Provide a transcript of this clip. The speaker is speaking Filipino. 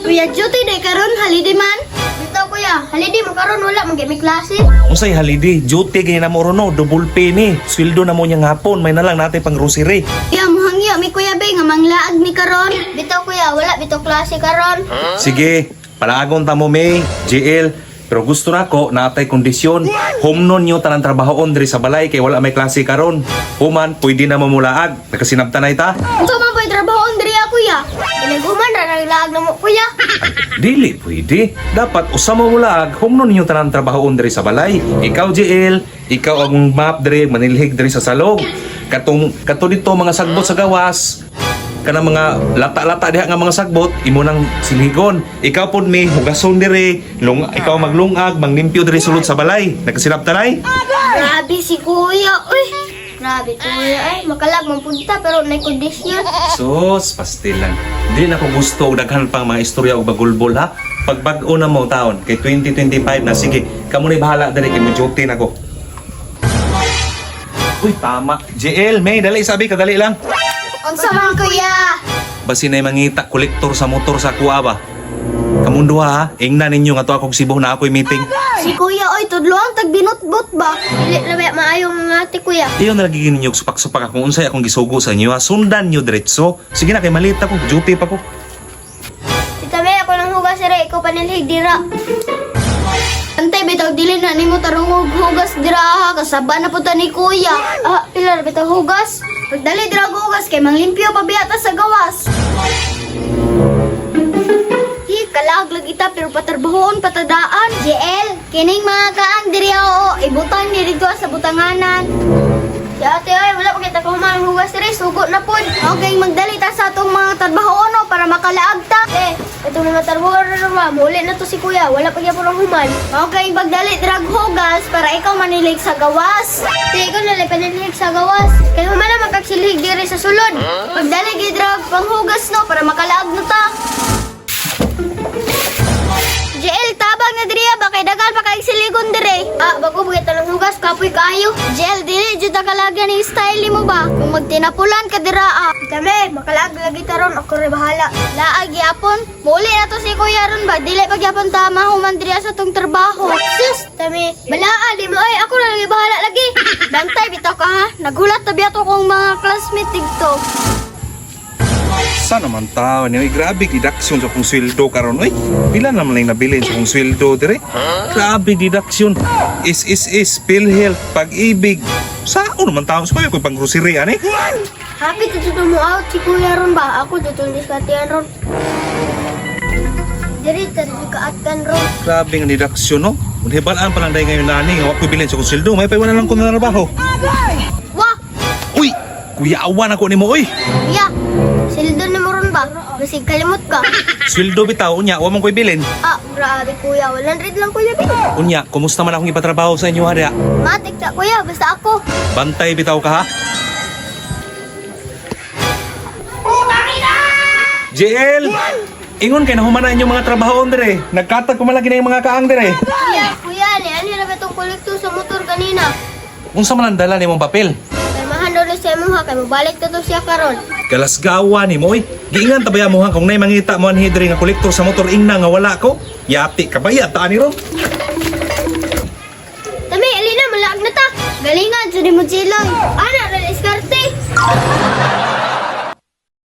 Kuya Juty, day karon holiday man. Dito kuya, holiday mo karon wala mag-may klase. Unsay holiday? Duty gani na mo rono, double pay ni. Sweldo na mo niyang hapon, may na lang natin pang grocery. Kuya, muhangyo, may kuya bay nga manglaag ni karon. Bitaw kuya, wala bitaw klase karon. Sige, palaagon ta mo May, JL. Pero gusto na ko natay kondisyon. Humnon nyo tanang trabahoon diri sa balay kay wala may klase karon. Human, pwede na mamulaag. Nakasinabta na ita. Unsa man bay trabaho diri kuya? Inaguman ra naglaag na mo kuya. Dili pwede. Dapat usama mo mulaag. Humnon nyo tanang trabahoon diri sa balay. Ikaw JL, ikaw ang map diri manilhig diri sa salog. Kato dito mga sagbot sa gawas. Kana mga lata-lata diha nga mga sagbot imo nang silhigon. Ikaw pud may hugason diri, ikaw maglungag, manglimpyo diri sulod sa balay. Nakasilap tanay? Grabe si kuya. Uy, grabe kuya. Ay, makalag man punta pero nay kondisyon. Sus, pastil lang. Di na ko gusto og daghan pang mga istorya og bagulbol ha. Pag bag-o na mo taon kay 2025 na sige, kamo ni bahala diri kay mo duty na ko. Uy, tama. JL, may dali sabi kadali lang. Unsa man kuya? Basi na mangita kolektor sa motor sa kuha ba? Kamundo ha, ingna ninyo nga to akong Cebu na ako'y meeting. Si kuya oy tudloang tag binutbot ba? Dili na ba maayo mga ate kuya? Iyon nalagigin ninyo supak-supak akong unsay akong gisugo sa inyo ha. Sundan nyo diretso. Sige na kay malita ko, duty pa ko. Tita May, ako nang hugas sira, ikaw panilhig dira. Antay, bitaw dili na nimo tarong hugas dira ha, kasaba na punta ni kuya. Ah, pilar bitaw hugas. Pagdali dira hugas kay manglimpyo pa biyata sa gawas. Hi, kalag lagi ta pero patarbahoon patadaan. JL, kining mga kaan diri o ibutang ni dito sa butanganan. Si ate ay wala pa kita kumain hugas diri, sugot na pod. Okay, magdali ta sa atong mga trabahoon no para makalaag ta. Ito mga trabahoon na muli na to si kuya, wala pa gyapon ang human. Okay, magdali drag hugas para ikaw manilig sa gawas. Di ikaw na panilig sa gawas. Kay human na magkaksilhig diri sa sulod. Magdali gyud drag panghugas no para makalaag na ta. JL, tabang na diri ba kay dagan pa kay siligon dire. Ah, bago bugit ng hugas kapoy kayo. JL, dili jud ta kalagyan ni style mo ba? Kung magtinapulan ka dira ah. Kami, makalag lagi taron ako re bahala. Laag yapon. Muli na to si kuya ron ba? Dili pag yapon ta mahuman diri sa tong trabaho. Sus, tami. Balaa di mo ay ako na lagi bahala lagi. Bantay bitaw ka ha. Nagulat ta biya to kong mga classmate dito. Sa naman tao niyo, grabe deduction sa kong sweldo karon oy. Pila naman lang nabilin sa kong sweldo dire. Grabe deduction. Is PhilHealth, pag-ibig. Saan naman tao sa ko pang grocery ani? Happy to mo out si kuya ron ba? Ako dito diskatian ron. Diri tadi kaatkan ron. Grabe nga deduction no. Hibalaan pa lang dahil ngayon nani, nga ko bilin sa kong sweldo, may paiwanan lang ko na trabaho. Wah! Uy, kuya awan ako nimo oy. Ya, sildo na mo ron ba? Basig kalimot ka. Sweldo bitaw unya, wa man ko'y bilin. Ah, grabe kuya. 100 lang kuya bin. Unya, kumusta man akong ipatrabaho sa inyo ha? Matik ta kuya, basta ako. Bantay bitaw ka ha? JL! Ingon kay nahumana inyong mga trabahoon dire. Nagkatag pumalagi na yung mga kaang dire. Kuya, ni ani na ba itong kolekto sa motor kanina? Unsa man ang dala nimong papel? Kay mahando na siya mo ha, kay mabalik na to siya karon. Galasgawa ni mo, oy. Giingan tabaya mo ha kung nay mangita mo anhi diri nga kolektor sa motor ingna nga wala ko. Yati ka ba ta ni ro? Tami, alina, malaag na ta. Galingan, dyan mo jiloy. Ana, na iskarte.